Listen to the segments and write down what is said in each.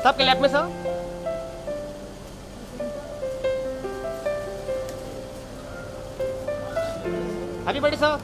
सबके लेफ्ट में sir. Happy birthday sir.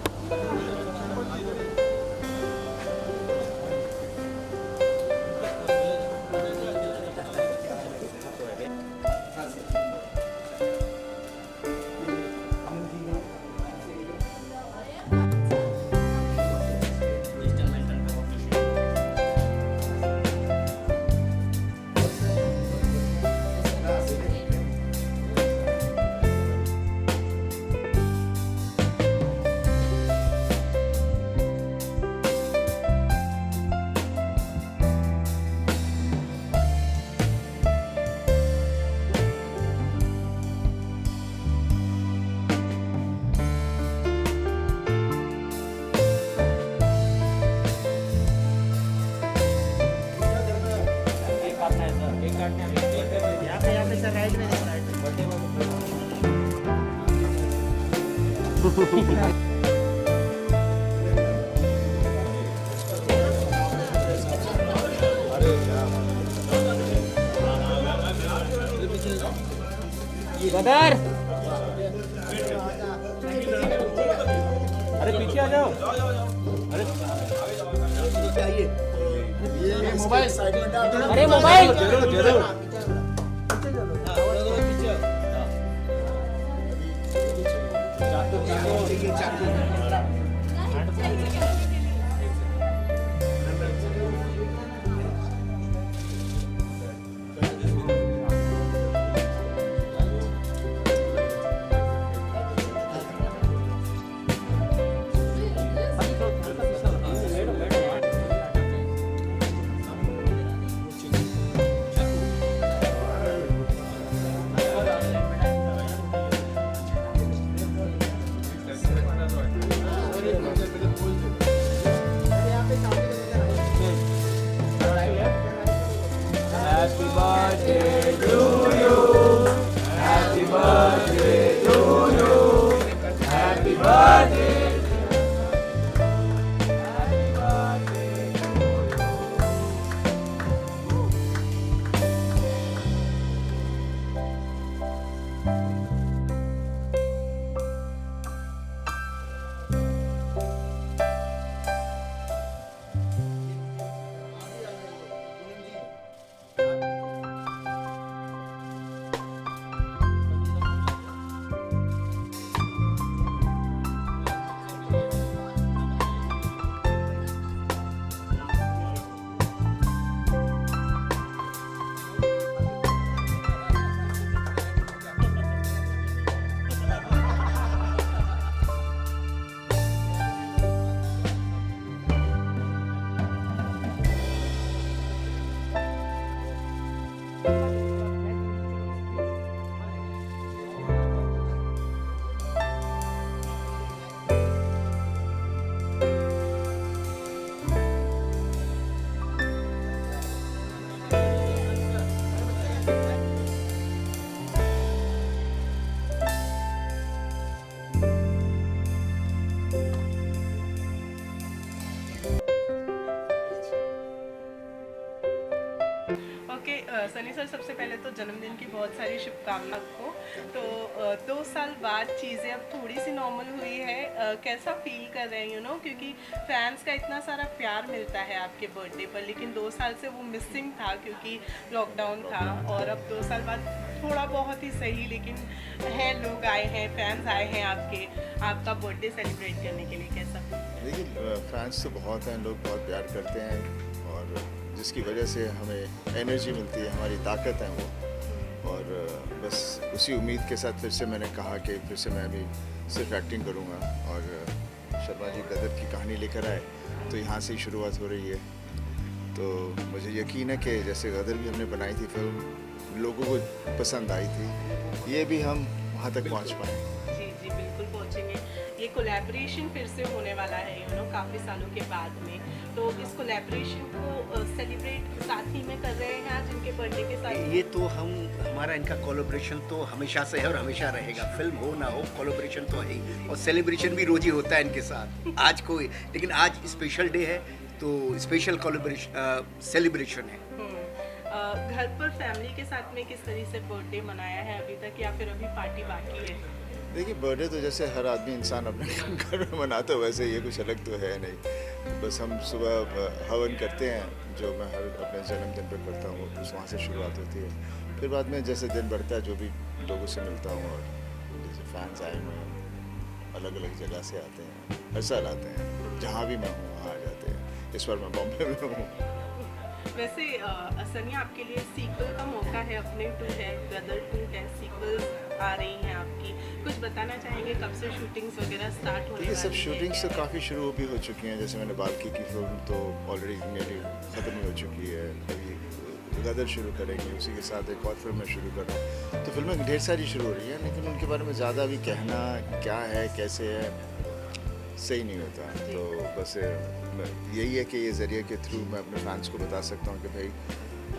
Brother, अरे पीछे आ जाओ। अरे मोबाइल, अरे मोबाइल सनी सर, सबसे पहले तो जन्मदिन की बहुत सारी शुभकामनाएं आपको। तो 2 साल बाद चीज़ें अब थोड़ी सी नॉर्मल हुई है, कैसा फील कर रहे हैं क्योंकि फैंस का इतना सारा प्यार मिलता है आपके बर्थडे पर, लेकिन 2 साल से वो मिसिंग था क्योंकि लॉकडाउन था, और अब 2 साल बाद थोड़ा बहुत ही सही लेकिन है, लोग आए हैं, फैंस आए हैं आपका बर्थडे सेलिब्रेट करने के लिए, कैसा? देखिए, फैंस तो बहुत हैं, लोग बहुत प्यार करते हैं और जिसकी वजह से हमें एनर्जी मिलती है, हमारी ताकत है वो। और बस उसी उम्मीद के साथ फिर से मैंने कहा कि फिर से मैं अभी सिर्फ एक्टिंग करूँगा, और शर्मा जी गदर की कहानी लेकर आए तो यहाँ से ही शुरुआत हो रही है। तो मुझे यकीन है कि जैसे गदर भी हमने बनाई थी फिल्म, लोगों को पसंद आई थी, ये भी हम वहाँ तक पहुँच पाए। जी जी बिल्कुल पहुँचेंगे। ये कोलैबोरेशन फिर से होने वाला है काफ़ी सालों के बाद में, तो इस कोलैबोरेशन को सेलिब्रेट साथ ही में कर रहे हैं आज इनके बर्थडे के साथ। ये तो हमारा इनका कोलैबोरेशन तो हमेशा से है और हमेशा रहेगा, फिल्म हो ना हो कोलैबोरेशन तो है ही, और सेलिब्रेशन भी रोज ही होता है इनके साथ। आज कोई, लेकिन आज स्पेशल डे है तो स्पेशल कोलैबोरेशन सेलिब्रेशन है। घर पर फैमिली के साथ में किस तरह से बर्थडे मनाया है अभी तक, या फिर अभी पार्टी बाकी है? देखिए, बर्थडे तो जैसे हर आदमी इंसान अपने घर में मनाता है, वैसे ये कुछ अलग तो है नहीं। बस हम सुबह हवन करते हैं, जो मैं हर अपने जन्मदिन पर करता हूँ, उस वहाँ से शुरुआत होती है। फिर बाद में जैसे दिन बढ़ता है, जो भी लोगों से मिलता हूँ, और जैसे फैंस आए हुए हैं, अलग अलग जगह से आते हैं, हर साल आते हैं, जहाँ भी मैं हूँ वहाँ आ जाते हैं। इस बार मैं बॉम्बे में हूँ। वैसे सनिया, आपके लिए सीक्वल का मौका है, अपने 2 है, गदर 2 है, सीक्वल्स आ रही हैं आपकी, कुछ बताना चाहेंगे कब से शूटिंग्स वगैरह स्टार्ट होने ये सब वाली शूटिंग्स तो है? काफ़ी शुरू भी हो चुकी हैं। जैसे मैंने बाल्की की फिल्म तो ऑलरेडी मेरी ख़त्म हो चुकी है, अभी गदर शुरू करेंगे, उसी के साथ एक और फिल्म मैं शुरू कर रहा हूँ। तो फिल्में ढेर सारी शुरू हो रही हैं, लेकिन उनके बारे में ज़्यादा भी कहना क्या है कैसे है सही नहीं होता। तो बस यही है कि ये ज़रिए के थ्रू मैं अपने फैंस को बता सकता हूँ कि भाई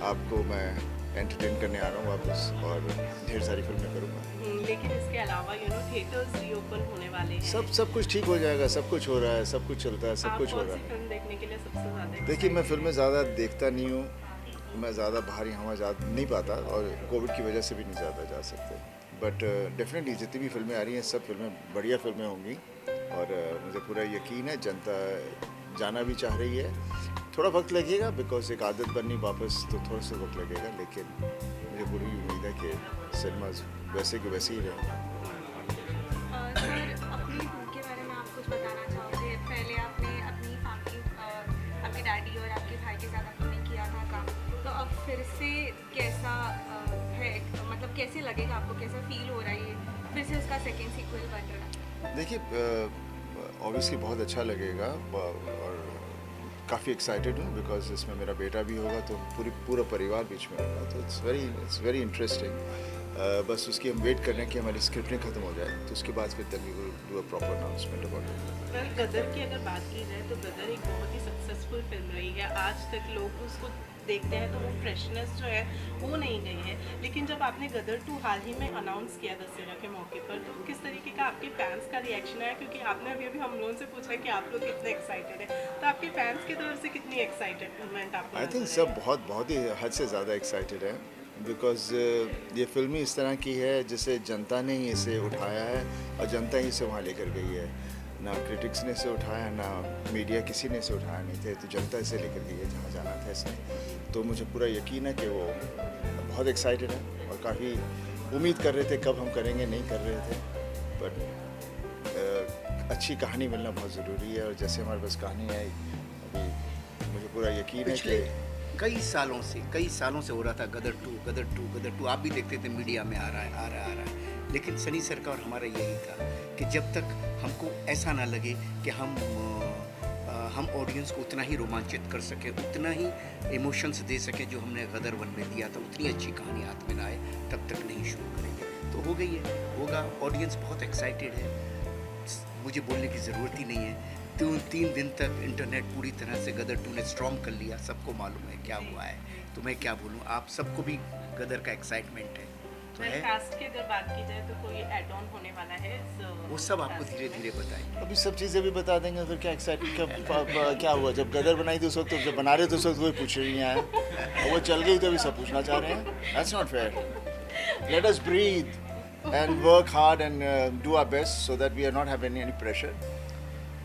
आपको मैं एंटरटेन करने आ रहा हूँ वापस, और ढेर सारी फिल्में करूँगा। लेकिन इसके अलावा थिएटर्स रीओपन होने वाले हैं। सब कुछ ठीक हो जाएगा, सब कुछ हो रहा है, सब कुछ चलता है, सब आप कुछ हो कौन रहा सी है। फिल्म देखने के लिए सबसे ज़्यादा देखिए, मैं फिल्में ज़्यादा देखता नहीं हूँ, मैं ज़्यादा बाहर यहाँ जा नहीं पाता, और कोविड की वजह से भी नहीं ज़्यादा जा सकते। बट डेफिनेटली जितनी भी फिल्में आ रही हैं, सब फिल्में बढ़िया फिल्में होंगी, और मुझे पूरा यकीन है जनता जाना भी चाह रही है। थोड़ा वक्त लगेगा, बिकॉज एक आदत बननी वापस, तो थोड़ा सा वक्त लगेगा, लेकिन मुझे पूरी उम्मीद है कि सिनेमाज वैसे के वैसे ही रहें। सर, अपनी फिल्म के बारे में आप कुछ बताना चाहोगे? पहले आपने अपनी फैमिली, आपके डैडी और आपके भाई के साथ आपने किया था काम, तो अब फिर से कैसा है, मतलब कैसे लगेगा आपको, कैसा फील हो रहा है ये फिर से उसका सेकेंड सीक्वल बन रहा है? देखिए, ऑब्वियसली बहुत अच्छा लगेगा, और काफ़ी एक्साइटेड हूँ, बिकॉज इसमें मेरा बेटा भी होगा, तो पूरा परिवार बीच में होगा, तो इट्स वेरी इंटरेस्टिंग। बस उसकी हम वेट कर रहे हैं कि हमारी स्क्रिप्टिंग खत्म हो जाए, तो उसके बाद फिर तक we will do a proper announcement about it. Well, Gadar की अगर बात की जाए तो गदर एक बहुत ही सक्सेसफुल फिल्म रही है। आज तक लोग उसको देखते हैं तो वो फ्रेशनेस जो है वो नहीं गई है। लेकिन जब आपने गदर 2 हाल ही में अनाउंस किया दशहरा के मौके पर, तो किस तरीके का आपके फैंस का रिएक्शन है? क्योंकि आपने अभी हम लोगों से पूछा कि आप लोग कितने एक्साइटेड हैं, तो आपके फैंस की तरफ से कितनी एक्साइटमेंट आपको? आई थिंक सब बहुत ही हद से ज़्यादा एक्साइटेड है, बिकॉज ये फिल्म ही इस तरह की है जिसे जनता ने ही इसे उठाया है, और जनता ही इसे वहाँ लेकर गई है। ना क्रिटिक्स ने इसे उठाया, ना मीडिया, किसी ने इसे उठाया नहीं थे, तो जनता इसे लेकर गई है जहाँ जाना था इसने। तो मुझे पूरा यकीन है कि वो बहुत एक्साइटेड है, और काफ़ी उम्मीद कर रहे थे कब हम करेंगे, नहीं कर रहे थे। बट अच्छी कहानी मिलना बहुत ज़रूरी है, और जैसे हमारे पास कहानी आई, अभी मुझे पूरा यकीन है पिछले कि कई सालों से हो रहा था गदर टू। आप भी देखते थे मीडिया में आ रहा है। लेकिन सनी सर का और हमारा यही था कि जब तक हमको ऐसा ना लगे कि हम ऑडियंस को उतना ही रोमांचित कर सकें, उतना ही इमोशंस दे सकें जो हमने गदर 1 में दिया था, उतनी अच्छी कहानी हाथ में ना आए, तब तक नहीं शुरू करेंगे। तो हो गई है, होगा। ऑडियंस बहुत एक्साइटेड है, मुझे बोलने की ज़रूरत ही नहीं है। 3 दिन तक इंटरनेट पूरी तरह से गदर 2 ने स्ट्रॉन्ग कर लिया, सबको मालूम है क्या हुआ है, तो मैं क्या बोलूँ, आप सबको भी गदर का एक्साइटमेंट है। तो है, कास्ट की अगर बात की जाए तो कोई ऐड ऑन होने वाला है? वो सब आपको धीरे धीरे बताएंगे। अभी सब चीज़ें भी बता देंगे, फिर क्या क्या हुआ जब गदर बनाई थी उस वक्त, तो जब बना रहे थे उस वक्त कोई पूछ रही नहीं आया, और वो चल गई तो अभी सब पूछना चाह रहे हैं। That's not fair. Let us breathe and work hard and do our best so that we are not have any pressure,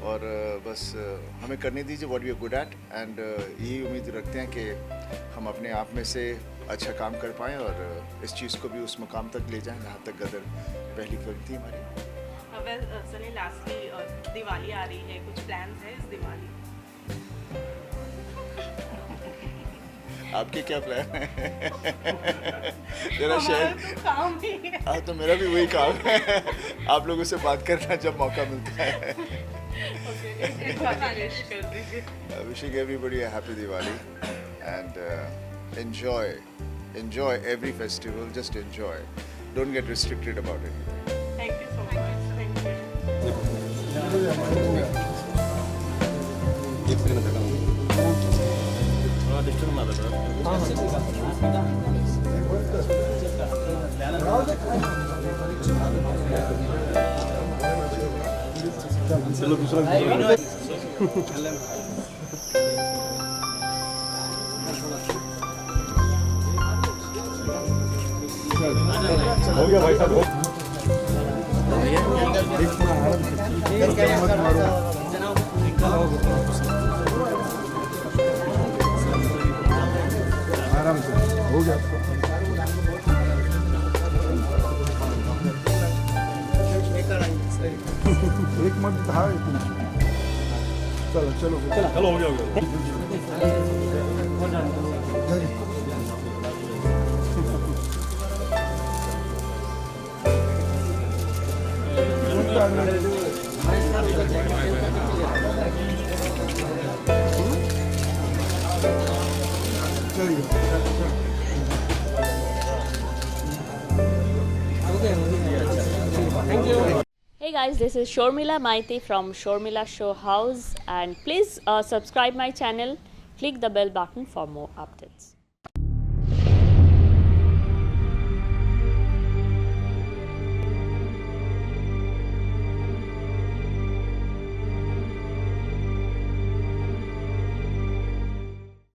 और बस हमें करने दीजिए what we are good at, and यही उम्मीद रखते हैं कि हम अपने आप में से अच्छा काम कर पाएँ, और इस चीज़ को भी उस मुकाम तक ले जाएं जहाँ तक गदर पहली फिल्म थी हमारी। वेल सनी, लास्टली दिवाली आ रही है, कुछ प्लान्स है इस दिवाली? आपके क्या प्लान है? जरा हमारा शेयर। तो काम ही है। हाँ, तो मेरा भी वही काम है, आप लोगों से बात करना जब मौका मिलता है। एक बार विश कर दीजिए। Wishing everybody a happy Diwali, and enjoy every festival. Just enjoy. Don't get restricted about it. Thank you so much. Thank you. चलो दूसरा हो गया भाई साहब आराम से हो गया एक मत था चलो चलो चलो हो गया Hey guys, this is Shormila Maiti from Shormila Show House, and please subscribe my channel, click the bell button for more updates.